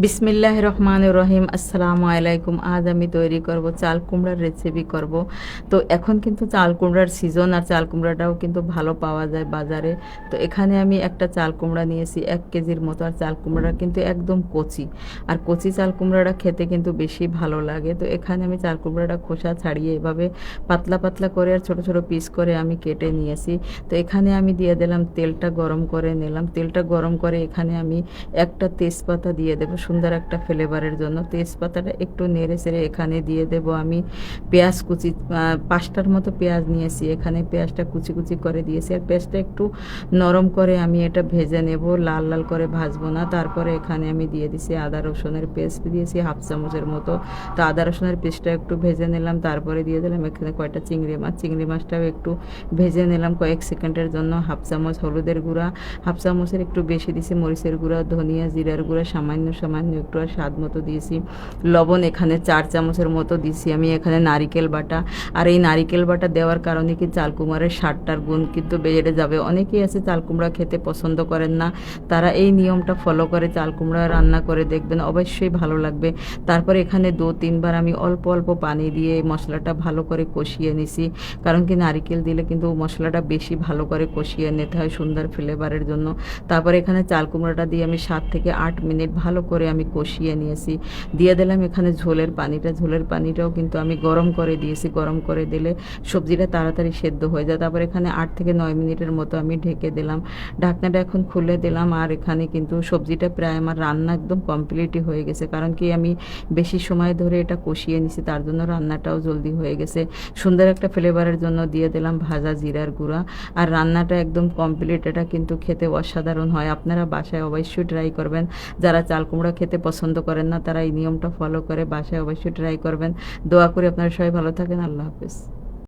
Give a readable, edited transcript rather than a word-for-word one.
বিসমিল্লাহ রহমান রহিম। আসসালামু আলাইকুম। আজ আমি তৈরি করব চাল কুমড়ার রেসিপি করব। তো এখন কিন্তু চাল কুমড়ার সিজন, আর চাল কুমড়াটাও কিন্তু ভালো পাওয়া যায় বাজারে। তো এখানে আমি একটা চাল কুমড়া নিয়েছি 1 কেজির মতো। আর চাল কুমড়াটা কিন্তু একদম কচি, আর কচি চাল কুমড়াটা খেতে কিন্তু বেশি ভালো লাগে। তো এখানে আমি চাল কুমড়াটা খোসা ছাড়িয়ে এভাবে পাতলা পাতলা করে আর ছোট ছোট পিস করে আমি কেটে নিয়েছি। তো এখানে আমি দিয়ে দিলাম, তেলটা গরম করে নিলাম। তেলটা গরম করে এখানে আমি একটা তেজপাতা দিয়ে দেবো সুন্দর একটা ফ্লেভারের জন্য। তেজপাতাটা একটু নেড়ে চেড়ে এখানে দিয়ে দেব আমি পেঁয়াজ কুচি। 5টার মতো পেঁয়াজ নিয়েছি, এখানে পেঁয়াজটা কুচি কুচি করে দিয়েছি। আর পেঁয়াজটা একটু নরম করে আমি এটা ভেজে নেব, লাল লাল করে ভাজবো না। তারপরে এখানে আমি দিয়ে দিছি আদা রসুনের পেস্ট, দিয়েছি 1/2 চামচের মতো। তো আদা রসুনের পেস্টটা একটু ভেজে নিলাম। তারপরে দিয়ে দিলাম এখানে কয়টা চিংড়ি মাছ। চিংড়ি মাছটাও একটু ভেজে নিলাম কয়েক সেকেন্ডের জন্য। 1/2 চামচ হলুদের গুঁড়া, 1/2 চামচের একটু বেশি দিয়েছি মরিচের গুঁড়া, ধনিয়া জিরার গুঁড়া সামান্য সামান্য একটু, আর স্বাদ মতো দিয়েছি লবণ। এখানে 4 চামচের মতো দিয়েছি আমি এখানে নারিকেল বাটা। আর এই নারিকেল বাটা দেওয়ার কারণে কি চাল কুমড়ার স্বাদটার গুণ কিন্তু বেড়ে যাবে। অনেকেই আছে চাল কুমড়া খেতে পছন্দ করেন না, তারা এই নিয়মটা ফলো করে চাল কুমড়া রান্না করে দেখবেন, অবশ্যই ভালো লাগবে। তারপর এখানে 2-3 বার আমি অল্প অল্প পানি দিয়ে এই মশলাটা ভালো করে কষিয়ে নিছি। কারণ কি নারিকেল দিলে কিন্তু মশলাটা বেশি ভালো করে কষিয়ে নিতে হয় সুন্দর ফ্লেভারের জন্য। তারপর এখানে চাল কুমড়াটা দিয়ে আমি 7 থেকে 8 মিনিট ভালো করে আমি কষিয়ে নিয়েছি। দিয়ে দিলাম এখানে ঝোলের পানিটা। ঝোলের পানিটাও কিন্তু আমি গরম করে দিয়েছি। গরম করে দিলে সবজিটা তাড়াতাড়ি সেদ্ধ হয়ে যায়। তারপর এখানে 8 থেকে 9 মিনিটের মতো আমি ঢেকে দিলাম। ঢাকনাটা এখন খুলে দিলাম। আর এখানে কিন্তু সবজিটা প্রায় আমার রান্না একদম কমপ্লিটই হয়ে গেছে। কারণ কি আমি বেশি সময় ধরে এটা কষিয়ে নিছি, তার জন্য রান্নাটাও জলদি হয়ে গেছে। সুন্দর একটা ফ্লেভারের জন্য দিয়ে দিলাম ভাজা জিরার গুঁড়া। আর রান্নাটা একদম কমপ্লিট। এটা কিন্তু খেতে অসাধারণ হয়। আপনারা বাসায় অবশ্যই ট্রাই করবেন। যারা চাল কুমড়া খেতে পছন্দ করেন না, তারা এই নিয়মটা ফলো করে বাসায় অবশ্যই ট্রাই করবেন। দোয়া করে আপনারা সবাই ভালো থাকেন। আল্লাহ হাফেজ।